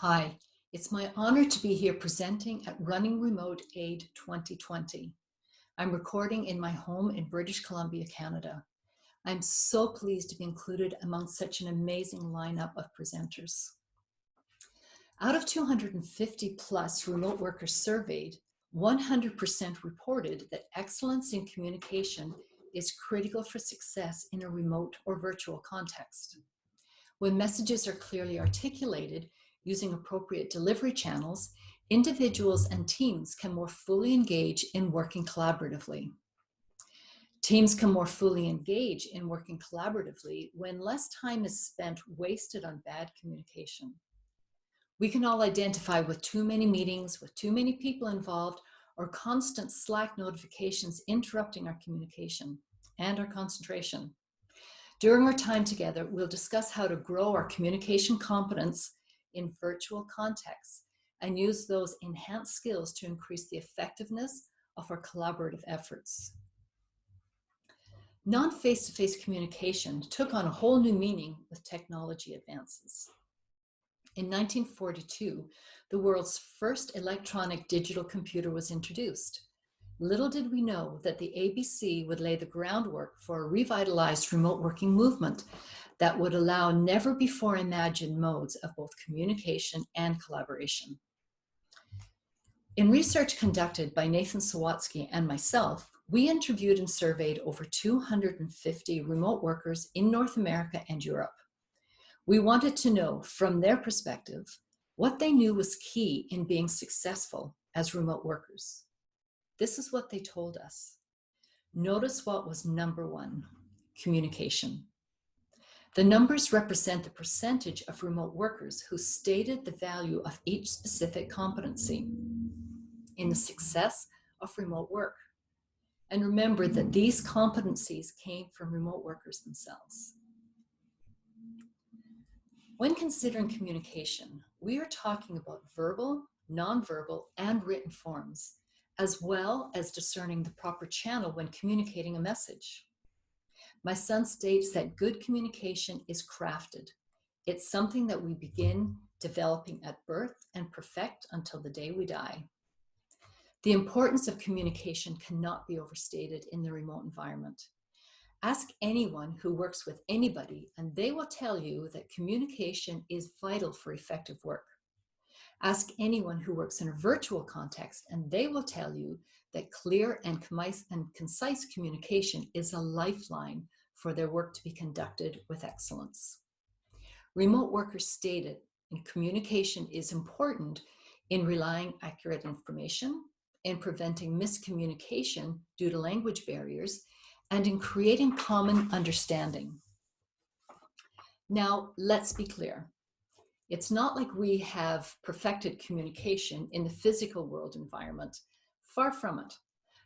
Hi, it's my honor to be here presenting at Running Remote Aid 2020. I'm recording in my home in British Columbia, Canada. I'm so pleased to be included among such an amazing lineup of presenters. Out of 250 plus remote workers surveyed, 100% reported that excellence in communication is critical for success in a remote or virtual context. When messages are clearly articulated, using appropriate delivery channels, individuals and teams can more fully engage in working collaboratively. Teams can more fully engage in working collaboratively when less time is spent wasted on bad communication. We can all identify with too many meetings, with too many people involved, or constant Slack notifications interrupting our communication and our concentration. During our time together, we'll discuss how to grow our communication competence in virtual contexts and use those enhanced skills to increase the effectiveness of our collaborative efforts. Non-face-to-face communication took on a whole new meaning with technology advances. In 1942, the world's first electronic digital computer was introduced. Little did we know that the ABC would lay the groundwork for a revitalized remote working movement that would allow never before imagined modes of both communication and collaboration. In research conducted by Nathan Sawatzky and myself, we interviewed and surveyed over 250 remote workers in North America and Europe. We wanted to know from their perspective what they knew was key in being successful as remote workers. This is what they told us. Notice what was number one: communication. The numbers represent the percentage of remote workers who stated the value of each specific competency in the success of remote work. And remember that these competencies came from remote workers themselves. When considering communication, we are talking about verbal, nonverbal, and written forms, as well as discerning the proper channel when communicating a message. My son states that good communication is crafted. It's something that we begin developing at birth and perfect until the day we die. The importance of communication cannot be overstated in the remote environment. Ask anyone who works with anybody, and they will tell you that communication is vital for effective work. Ask anyone who works in a virtual context, and they will tell you that clear and concise communication is a lifeline for their work to be conducted with excellence. Remote workers stated that communication is important in relaying accurate information, in preventing miscommunication due to language barriers, and in creating common understanding. Now, let's be clear. It's not like we have perfected communication in the physical world environment. Far from it.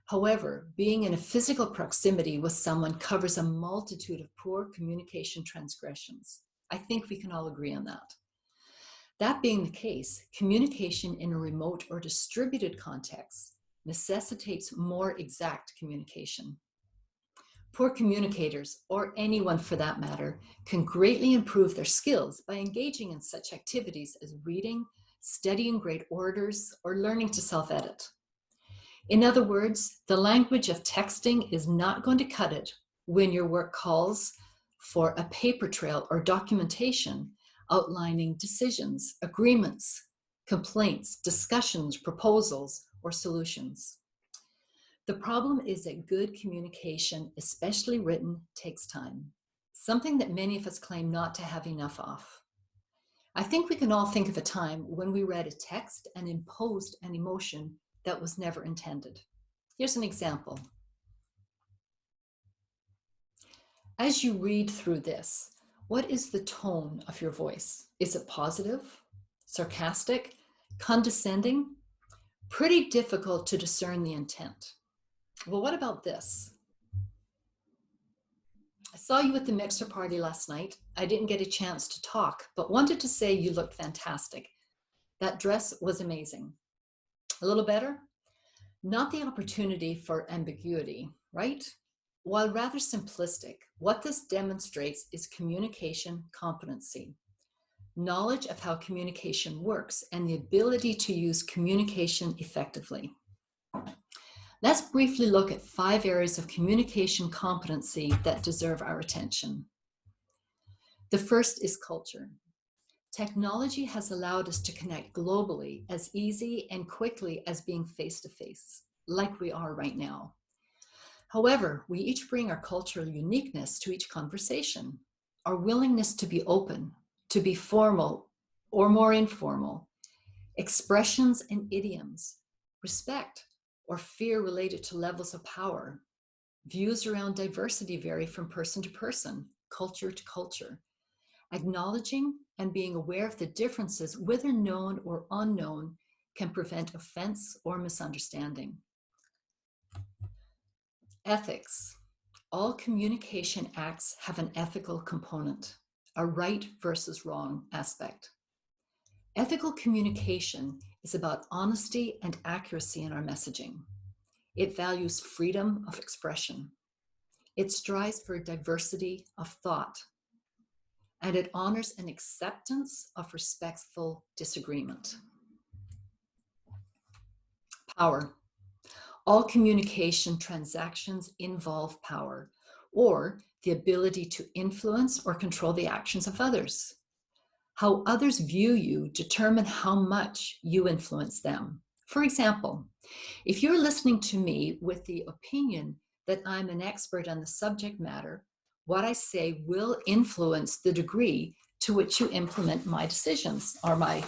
However, being in a physical proximity with someone covers a multitude of poor communication transgressions. I think we can all agree on that. That being the case, communication in a remote or distributed context necessitates more exact communication. Poor communicators, or anyone for that matter, can greatly improve their skills by engaging in such activities as reading, studying great orators, or learning to self-edit. In other words, the language of texting is not going to cut it when your work calls for a paper trail or documentation outlining decisions, agreements, complaints, discussions, proposals, or solutions. The problem is that good communication, especially written, takes time, something that many of us claim not to have enough of. I think we can all think of a time when we read a text and imposed an emotion that was never intended. Here's an example. As you read through this, what is the tone of your voice? Is it positive, sarcastic, condescending? Pretty difficult to discern the intent. Well, what about this? I saw you at the mixer party last night. I didn't get a chance to talk, but wanted to say you looked fantastic. That dress was amazing. A little better? Not the opportunity for ambiguity, right? While rather simplistic, what this demonstrates is communication competency. knowledge of how communication works, and the ability to use communication effectively. Let's briefly look at 5 areas of communication competency that deserve our attention. The first is culture. Technology has allowed us to connect globally as easy and quickly as being face-to-face, like we are right now. However, we each bring our cultural uniqueness to each conversation. Our willingness to be open, to be formal or more informal, expressions and idioms, respect or fear related to levels of power. Views around diversity vary from person to person, culture to culture. Acknowledging and being aware of the differences, whether known or unknown, can prevent offense or misunderstanding. Ethics. All communication acts have an ethical component, a right versus wrong aspect. Ethical communication is about honesty and accuracy in our messaging. It values freedom of expression. It strives for diversity of thought. And it honors an acceptance of respectful disagreement. Power. All communication transactions involve power, or the ability to influence or control the actions of others. How others view you determine how much you influence them. For example, if you're listening to me with the opinion that I'm an expert on the subject matter, what I say will influence the degree to which you implement my decisions, or my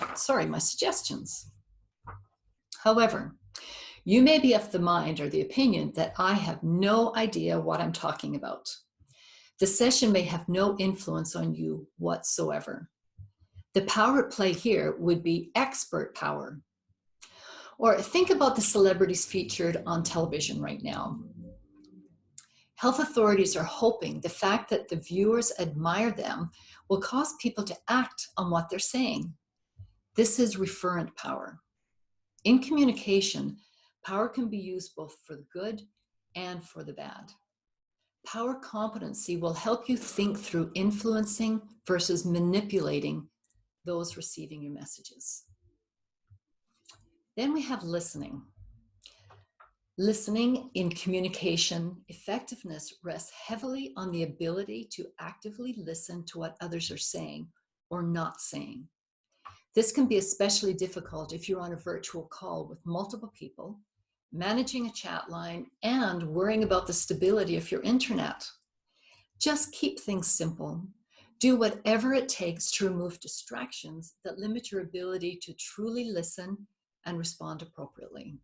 suggestions. However, you may be of the mind or the opinion that I have no idea what I'm talking about. The session may have no influence on you whatsoever. The power at play here would be expert power. Or think about the celebrities featured on television right now. Health authorities are hoping the fact that the viewers admire them will cause people to act on what they're saying. This is referent power. In communication, power can be used both for the good and for the bad. Power competency will help you think through influencing versus manipulating those receiving your messages. Then we have listening. Listening in communication effectiveness rests heavily on the ability to actively listen to what others are saying or not saying. This can be especially difficult if you're on a virtual call with multiple people, managing a chat line, and worrying about the stability of your internet. Just keep things simple. Do whatever it takes to remove distractions that limit your ability to truly listen and respond appropriately.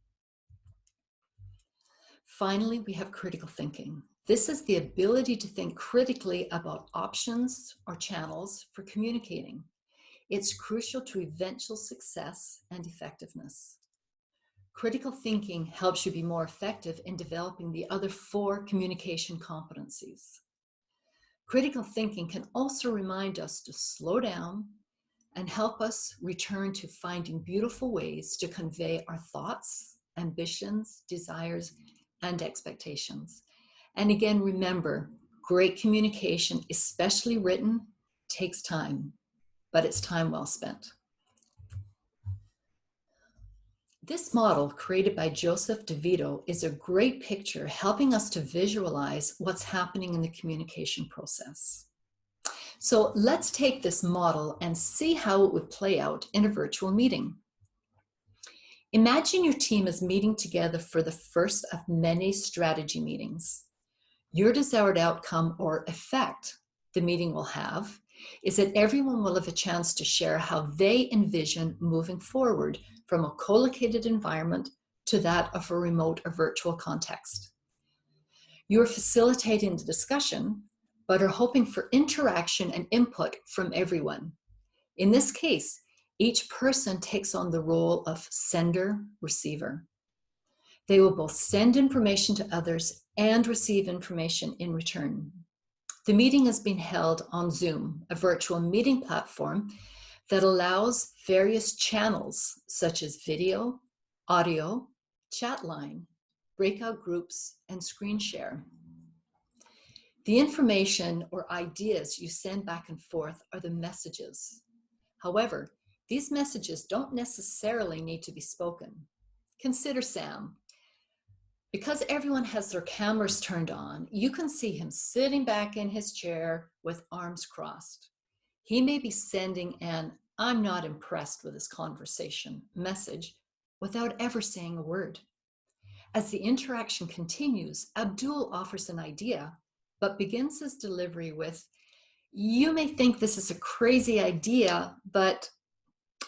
Finally, we have critical thinking. This is the ability to think critically about options or channels for communicating. It's crucial to eventual success and effectiveness. Critical thinking helps you be more effective in developing the other 4 communication competencies. Critical thinking can also remind us to slow down and help us return to finding beautiful ways to convey our thoughts, ambitions, desires, and expectations. And again, remember, great communication, especially written, takes time, but it's time well spent. This model, created by Joseph DeVito, is a great picture helping us to visualize what's happening in the communication process. So let's take this model and see how it would play out in a virtual meeting. Imagine your team is meeting together for the first of many strategy meetings. Your desired outcome or effect the meeting will have is that everyone will have a chance to share how they envision moving forward from a co-located environment to that of a remote or virtual context. You're facilitating the discussion, but are hoping for interaction and input from everyone. In this case, each person takes on the role of sender-receiver. They will both send information to others and receive information in return. The meeting has been held on Zoom, a virtual meeting platform that allows various channels such as video, audio, chat line, breakout groups, and screen share. The information or ideas you send back and forth are the messages. However, these messages don't necessarily need to be spoken. Consider Sam. Because everyone has their cameras turned on, you can see him sitting back in his chair with arms crossed. He may be sending an "I'm not impressed with this conversation" message without ever saying a word. As the interaction continues, Abdul offers an idea, but begins his delivery with, "You may think this is a crazy idea, but..."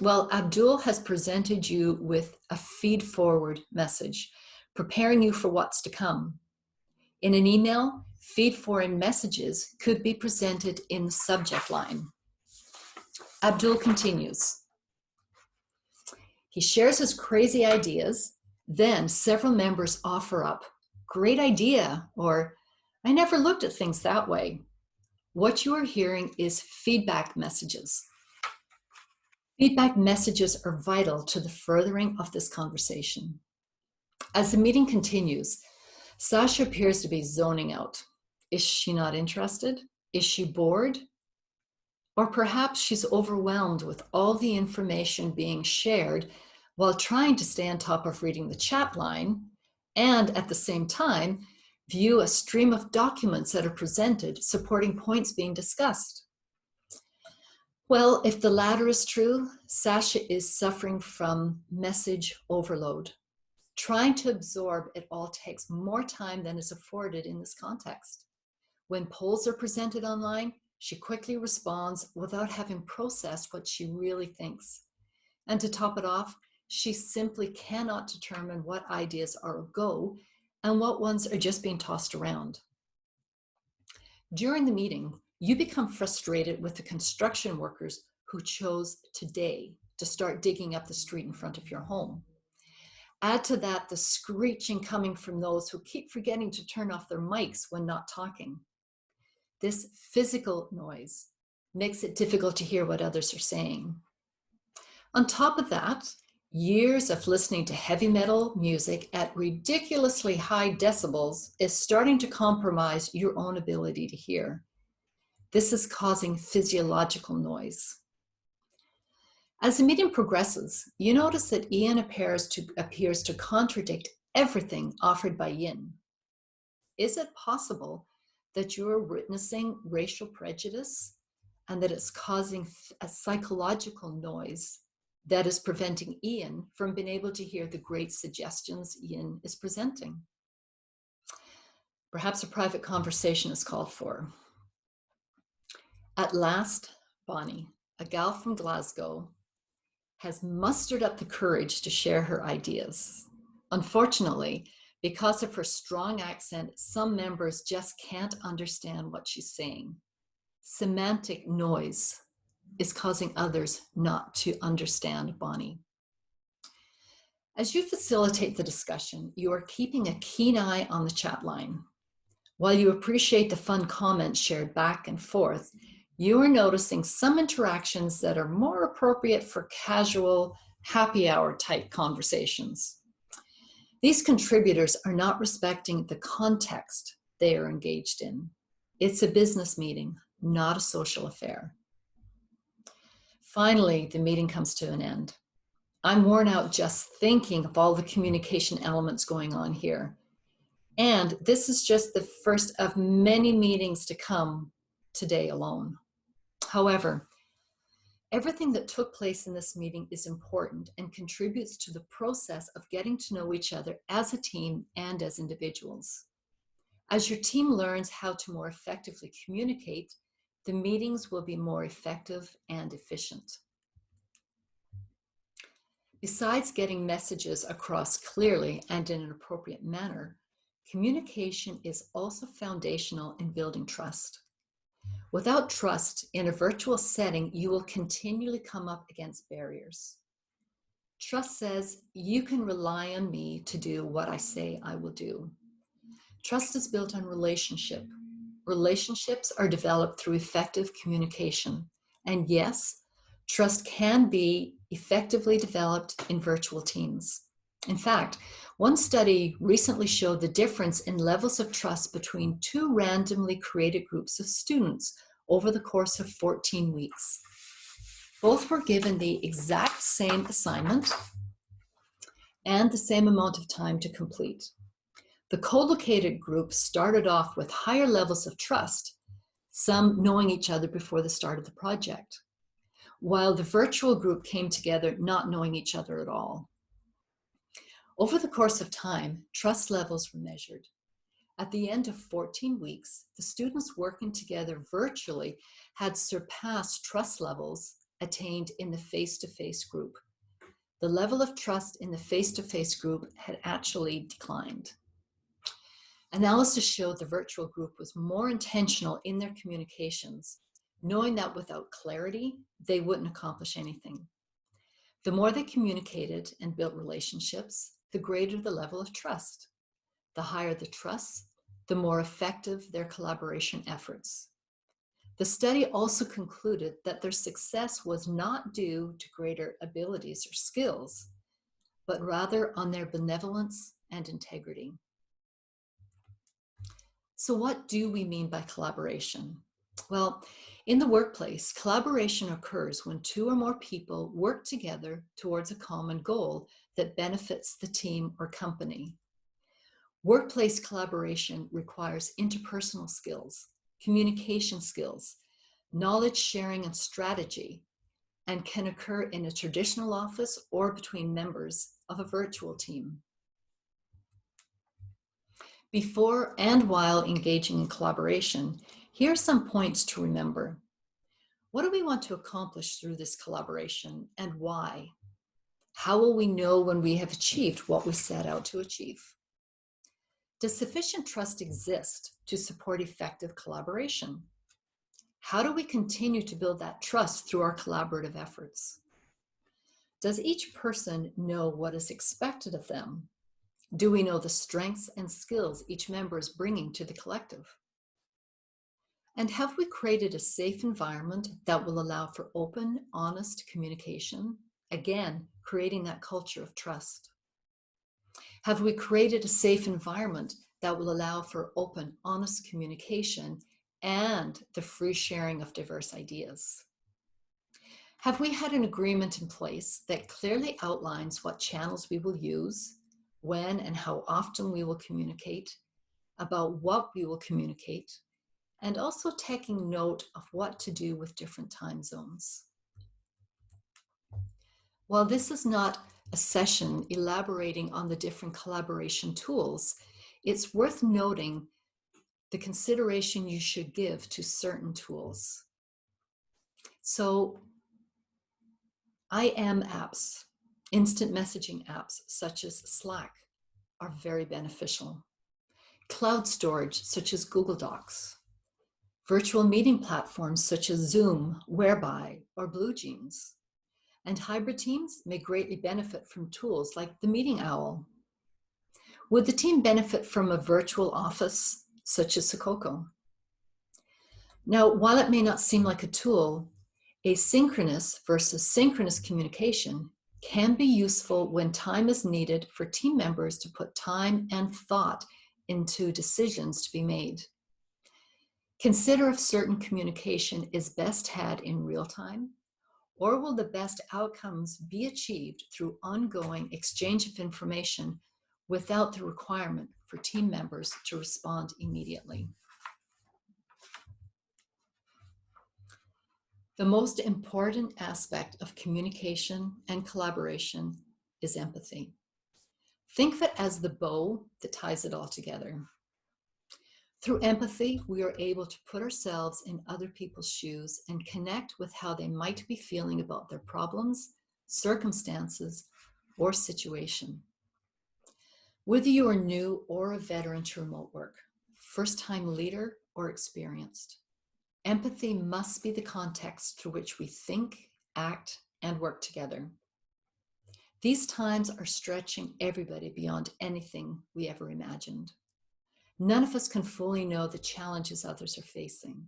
Well, Abdul has presented you with a feed-forward message, preparing you for what's to come. In an email, feed-forward messages could be presented in the subject line. Abdul continues. He shares his crazy ideas. Then several members offer up, "Great idea," or "I never looked at things that way." What you are hearing is feedback messages. Feedback messages are vital to the furthering of this conversation. As the meeting continues, Sasha appears to be zoning out. Is she not interested? Is she bored? Or perhaps she's overwhelmed with all the information being shared while trying to stay on top of reading the chat line and at the same time view a stream of documents that are presented supporting points being discussed. Well, if the latter is true, Sasha is suffering from message overload. Trying to absorb it all takes more time than is afforded in this context. When polls are presented online, she quickly responds without having processed what she really thinks. And to top it off, she simply cannot determine what ideas are a go and what ones are just being tossed around. During the meeting, you become frustrated with the construction workers who chose today to start digging up the street in front of your home. Add to that the screeching coming from those who keep forgetting to turn off their mics when not talking. This physical noise makes it difficult to hear what others are saying. On top of that, years of listening to heavy metal music at ridiculously high decibels is starting to compromise your own ability to hear. This is causing physiological noise. As the meeting progresses, you notice that Ian appears to contradict everything offered by Yin. Is it possible that you are witnessing racial prejudice and that it's causing a psychological noise that is preventing Ian from being able to hear the great suggestions Yin is presenting? Perhaps a private conversation is called for. At last, Bonnie, a gal from Glasgow, has mustered up the courage to share her ideas. Unfortunately, because of her strong accent, some members just can't understand what she's saying. Semantic noise is causing others not to understand Bonnie. As you facilitate the discussion, you are keeping a keen eye on the chat line. While you appreciate the fun comments shared back and forth, you are noticing some interactions that are more appropriate for casual, happy hour type conversations. These contributors are not respecting the context they are engaged in. It's a business meeting, not a social affair. Finally, the meeting comes to an end. I'm worn out just thinking of all the communication elements going on here. And this is just the first of many meetings to come today alone. However, everything that took place in this meeting is important and contributes to the process of getting to know each other as a team and as individuals. As your team learns how to more effectively communicate, the meetings will be more effective and efficient. Besides getting messages across clearly and in an appropriate manner, communication is also foundational in building trust. Without trust in a virtual setting, you will continually come up against barriers. Trust says, you can rely on me to do what I say I will do. Trust is built on relationship. Relationships are developed through effective communication. And yes, trust can be effectively developed in virtual teams. In fact, one study recently showed the difference in levels of trust between two randomly created groups of students over the course of 14 weeks. Both were given the exact same assignment and the same amount of time to complete. The co-located group started off with higher levels of trust, some knowing each other before the start of the project, while the virtual group came together not knowing each other at all. Over the course of time, trust levels were measured. At the end of 14 weeks, the students working together virtually had surpassed trust levels attained in the face-to-face group. The level of trust in the face-to-face group had actually declined. Analysis showed the virtual group was more intentional in their communications, knowing that without clarity, they wouldn't accomplish anything. The more they communicated and built relationships, the greater the level of trust. The higher the trust, the more effective their collaboration efforts. The study also concluded that their success was not due to greater abilities or skills, but rather on their benevolence and integrity. So what do we mean by collaboration? Well, in the workplace, collaboration occurs when two or more people work together towards a common goal that benefits the team or company. Workplace collaboration requires interpersonal skills, communication skills, knowledge sharing and strategy, and can occur in a traditional office or between members of a virtual team. Before and while engaging in collaboration, here are some points to remember. What do we want to accomplish through this collaboration and why? How will we know when we have achieved what we set out to achieve? Does sufficient trust exist to support effective collaboration? How do we continue to build that trust through our collaborative efforts? Does each person know what is expected of them? Do we know the strengths and skills each member is bringing to the collective? And have we created a safe environment that will allow for open, honest communication? Again, creating that culture of trust. Have we created a safe environment that will allow for open, honest communication and the free sharing of diverse ideas? Have we had an agreement in place that clearly outlines what channels we will use, when and how often we will communicate, about what we will communicate, and also taking note of what to do with different time zones? While this is not a session elaborating on the different collaboration tools, it's worth noting the consideration you should give to certain tools. So, IM apps, instant messaging apps such as Slack, are very beneficial. Cloud storage such as Google Docs. Virtual meeting platforms such as Zoom, Whereby, or BlueJeans. And hybrid teams may greatly benefit from tools like the Meeting Owl. Would the team benefit from a virtual office such as Sococo? Now, while it may not seem like a tool, asynchronous versus synchronous communication can be useful when time is needed for team members to put time and thought into decisions to be made. Consider if certain communication is best had in real time, or will the best outcomes be achieved through ongoing exchange of information without the requirement for team members to respond immediately? The most important aspect of communication and collaboration is empathy. Think of it as the bow that ties it all together. Through empathy, we are able to put ourselves in other people's shoes and connect with how they might be feeling about their problems, circumstances, or situation. Whether you are new or a veteran to remote work, first-time leader or experienced, empathy must be the context through which we think, act, and work together. These times are stretching everybody beyond anything we ever imagined. None of us can fully know the challenges others are facing.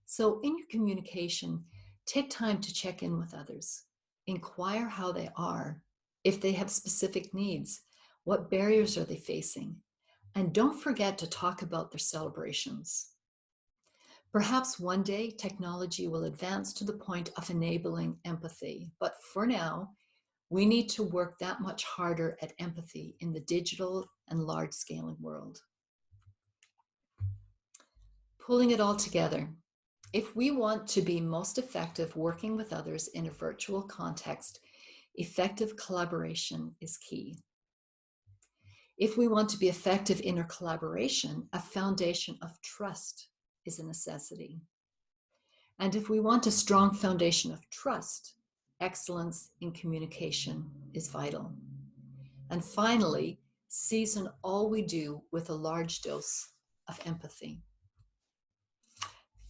So in your communication, take time to check in with others. Inquire how they are, if they have specific needs, what barriers are they facing, and don't forget to talk about their celebrations. Perhaps one day technology will advance to the point of enabling empathy, but for now, we need to work that much harder at empathy in the digital and large-scale world. Pulling it all together, if we want to be most effective working with others in a virtual context, effective collaboration is key. If we want to be effective in our collaboration, a foundation of trust is a necessity. And if we want a strong foundation of trust, excellence in communication is vital. And finally, season all we do with a large dose of empathy.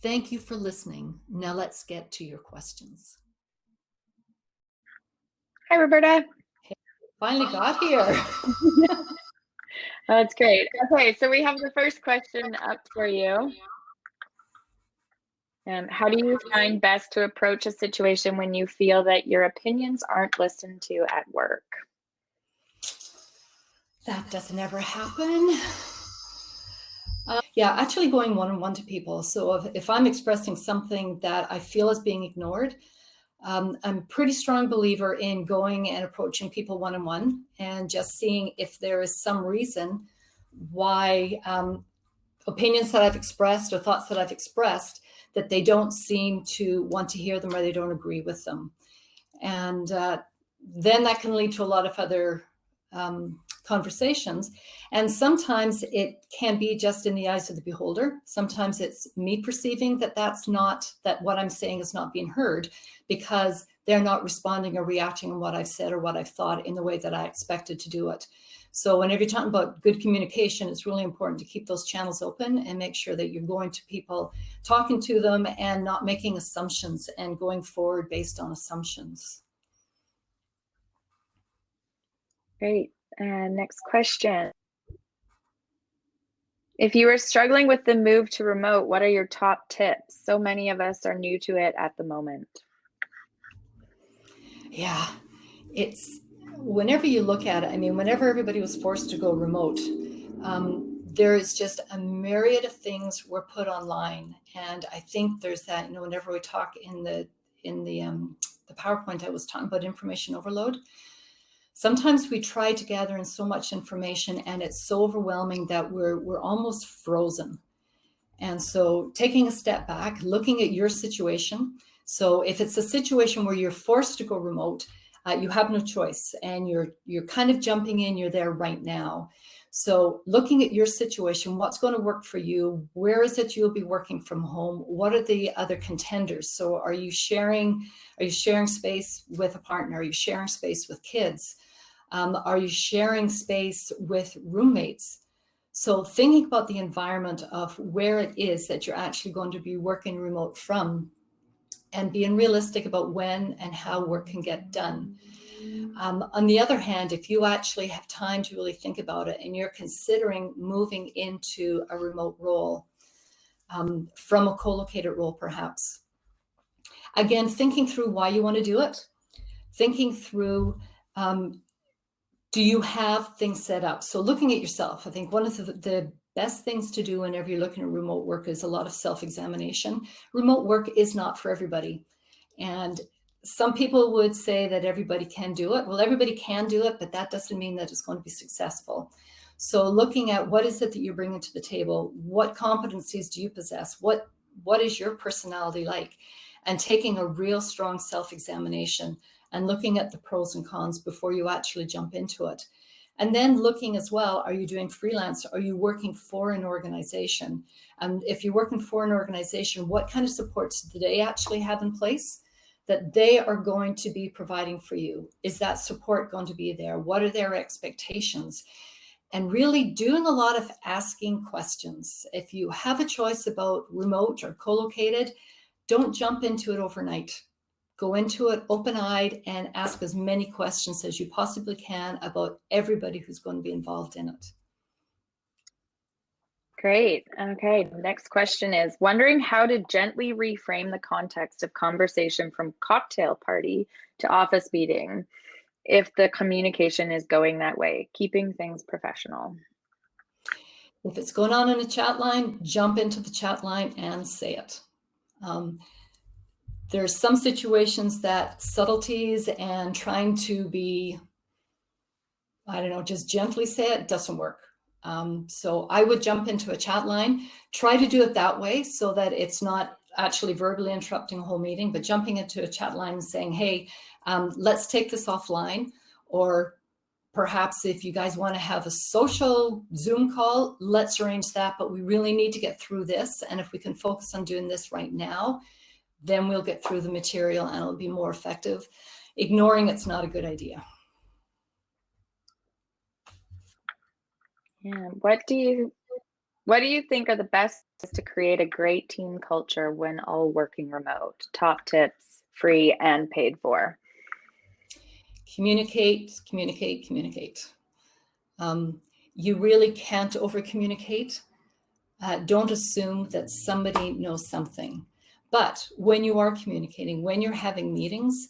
Thank you for listening. Now let's get to your questions. Hi, Roberta. Hey, finally got here. That's great. Okay, so we have the first question up for you. How do you find best to approach a situation when you feel that your opinions aren't listened to at work? That doesn't ever happen. Yeah, actually going one-on-one to people. So if I'm expressing something that I feel is being ignored, I'm a pretty strong believer in going and approaching people one-on-one and just seeing if there is some reason why opinions that I've expressed or thoughts that I've expressed, that they don't seem to want to hear them or they don't agree with them. And then that can lead to a lot of other conversations. And sometimes it can be just in the eyes of the beholder. Sometimes it's me perceiving that that what I'm saying is not being heard because they're not responding or reacting on what I've said or what I've thought in the way that I expected to do it. So whenever you're talking about good communication, it's really important to keep those channels open and make sure that you're going to people, talking to them and not making assumptions and going forward based on assumptions. Great. And next question. If you are struggling with the move to remote, what are your top tips? So many of us are new to it at the moment. Yeah, it's whenever you look at it, I mean, whenever everybody was forced to go remote, there is just a myriad of things were put online. And I think there's that, whenever we talk in the PowerPoint, I was talking about information overload. Sometimes we try to gather in so much information and it's so overwhelming that we're almost frozen. And so taking a step back, looking at your situation. So if it's a situation where you're forced to go remote, you have no choice and you're kind of jumping in, you're there right now. So looking at your situation, what's going to work for you? Where is it you'll be working from home? What are the other contenders? So are you sharing space with a partner? Are you sharing space with kids? Are you sharing space with roommates? So thinking about the environment of where it is that you're actually going to be working remote from and being realistic about when and how work can get done. On the other hand, if you actually have time to really think about it and you're considering moving into a remote role, from a co-located role perhaps, again, thinking through why you want to do it, thinking through do you have things set up? So looking at yourself, I think one of the best things to do whenever you're looking at remote work is a lot of self-examination. Remote work is not for everybody. And some people would say that everybody can do it. Well, everybody can do it, but that doesn't mean that it's going to be successful. So looking at what is it that you're bringing to the table? What competencies do you possess? What is your personality like? And taking a real strong self-examination and looking at the pros and cons before you actually jump into it. And then looking as well, are you doing freelance? Are you working for an organization? And if you're working for an organization, what kind of supports do they actually have in place that they are going to be providing for you? Is that support going to be there? What are their expectations? And really doing a lot of asking questions. If you have a choice about remote or co-located, don't jump into it overnight. Go into it open-eyed and ask as many questions as you possibly can about everybody who's going to be involved in it. Great. Okay, next question is, wondering how to gently reframe the context of conversation from cocktail party to office meeting if the communication is going that way, keeping things professional. If it's going on in a chat line, jump into the chat line and say it. There's some situations that subtleties and trying to be, I don't know, just gently say it doesn't work. So I would jump into a chat line, try to do it that way so that it's not actually verbally interrupting a whole meeting, but jumping into a chat line and saying, hey, let's take this offline, or perhaps if you guys want to have a social Zoom call, let's arrange that, but we really need to get through this. And if we can focus on doing this right now, then we'll get through the material and it'll be more effective. Ignoring it's not a good idea. Yeah. What do you think are the best ways to create a great team culture when all working remote? Top tips, free and paid for. Communicate, communicate, communicate. You really can't over communicate. Don't assume that somebody knows something. But when you are communicating, when you're having meetings,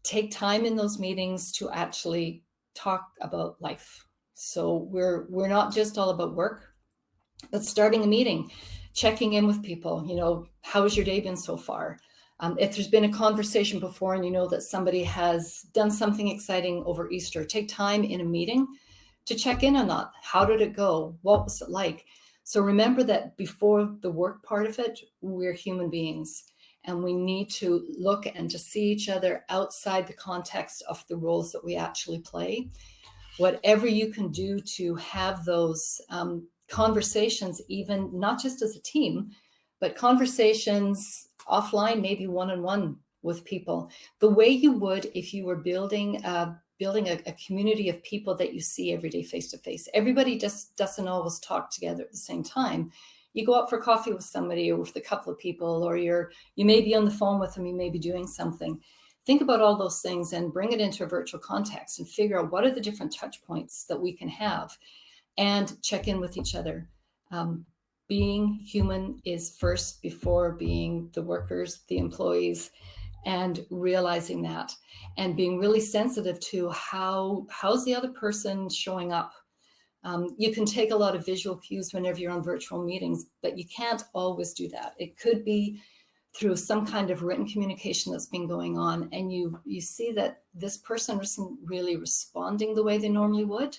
take time in those meetings to actually talk about life. So we're not just all about work, but starting a meeting, checking in with people, you know, how's your day been so far? If there's been a conversation before and you know that somebody has done something exciting over Easter, take time in a meeting to check in on that. How did it go? What was it like? So remember that before the work part of it, we're human beings and we need to look and to see each other outside the context of the roles that we actually play. Whatever you can do to have those conversations, even not just as a team, but conversations offline, maybe one-on-one with people, the way you would if you were building a community of people that you see every day face to face. Everybody just doesn't always talk together at the same time. You go out for coffee with somebody or with a couple of people, or you may be on the phone with them, you may be doing something. Think about all those things and bring it into a virtual context and figure out what are the different touch points that we can have and check in with each other. Being human is first before being the workers, the employees, and realizing that and being really sensitive to how's the other person showing up. You can take a lot of visual cues whenever you're on virtual meetings, but you can't always do that. It could be through some kind of written communication that's been going on, and you see that this person isn't really responding the way they normally would.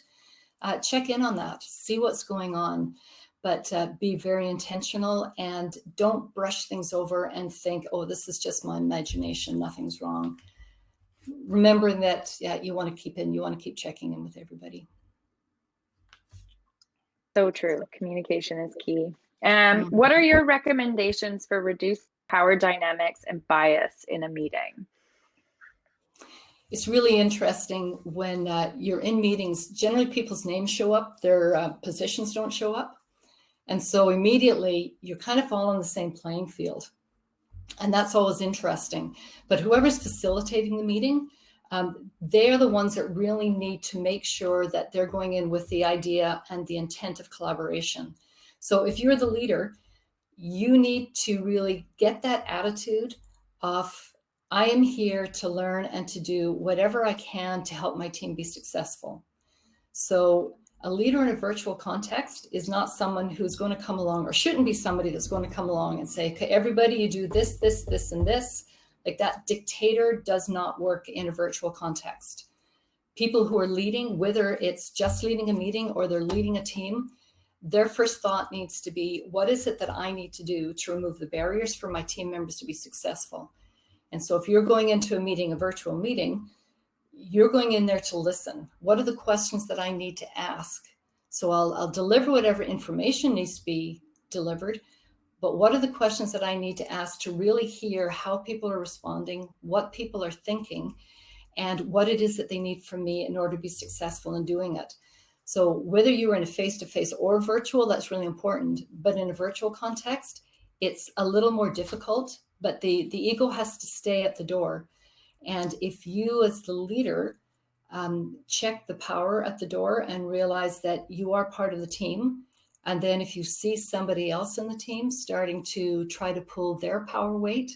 Check in on that, see what's going on, but be very intentional and don't brush things over and think, oh, this is just my imagination, nothing's wrong. Remembering that you want to keep checking in with everybody. So true. Communication is key. What are your recommendations for reducing power dynamics and bias in a meeting? It's really interesting when you're in meetings, generally people's names show up, their positions don't show up. And so immediately you're kind of all on the same playing field. And that's always interesting. But whoever's facilitating the meeting, they're the ones that really need to make sure that they're going in with the idea and the intent of collaboration. So if you're the leader, you need to really get that attitude of, I am here to learn and to do whatever I can to help my team be successful. So a leader in a virtual context is not someone who's going to come along, or shouldn't be somebody that's going to come along and say, okay, everybody, you do this, this, this, and this. Like that dictator does not work in a virtual context. People who are leading, whether it's just leading a meeting or they're leading a team, their first thought needs to be, what is it that I need to do to remove the barriers for my team members to be successful? And so if you're going into a meeting, a virtual meeting, you're going in there to listen. What are the questions that I need to ask? So I'll deliver whatever information needs to be delivered, but what are the questions that I need to ask to really hear how people are responding, what people are thinking, and what it is that they need from me in order to be successful in doing it. So whether you're in a face-to-face or virtual, that's really important. But in a virtual context, it's a little more difficult, but the ego has to stay at the door. And if you as the leader check the power at the door and realize that you are part of the team, and then if you see somebody else in the team starting to try to pull their power weight,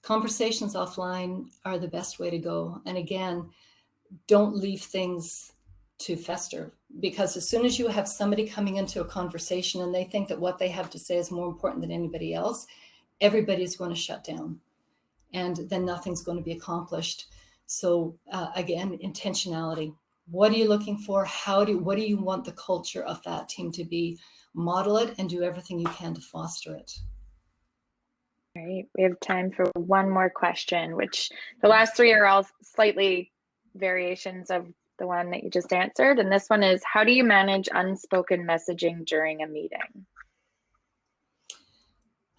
conversations offline are the best way to go. And again, don't leave things to fester, because as soon as you have somebody coming into a conversation and they think that what they have to say is more important than anybody else, everybody's going to shut down, and then nothing's going to be accomplished. So again, intentionality. What are you looking for? What do you want the culture of that team to be? Model it and do everything you can to foster it. All right, we have time for one more question, which the last three are all slightly variations of the one that you just answered. And this one is, how do you manage unspoken messaging during a meeting?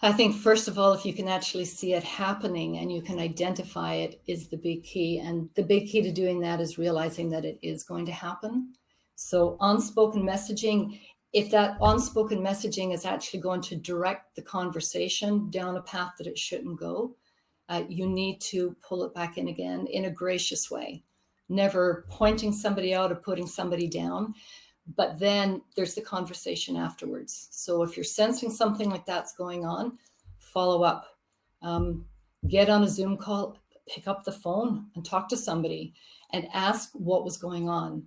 I think, first of all, if you can actually see it happening and you can identify it, is the big key. And the big key to doing that is realizing that it is going to happen. So unspoken messaging, if that unspoken messaging is actually going to direct the conversation down a path that it shouldn't go, you need to pull it back in again in a gracious way, never pointing somebody out or putting somebody down. But then there's the conversation afterwards. So if you're sensing something like that's going on, follow up. Get on a Zoom call, pick up the phone and talk to somebody and ask what was going on.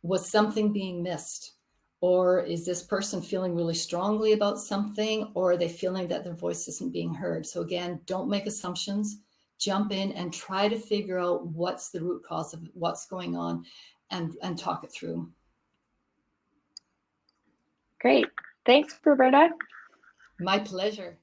Was something being missed? Or is this person feeling really strongly about something? Or are they feeling that their voice isn't being heard? So again, don't make assumptions. Jump in and try to figure out what's the root cause of what's going on, and talk it through. Great. Thanks, Roberta. My pleasure.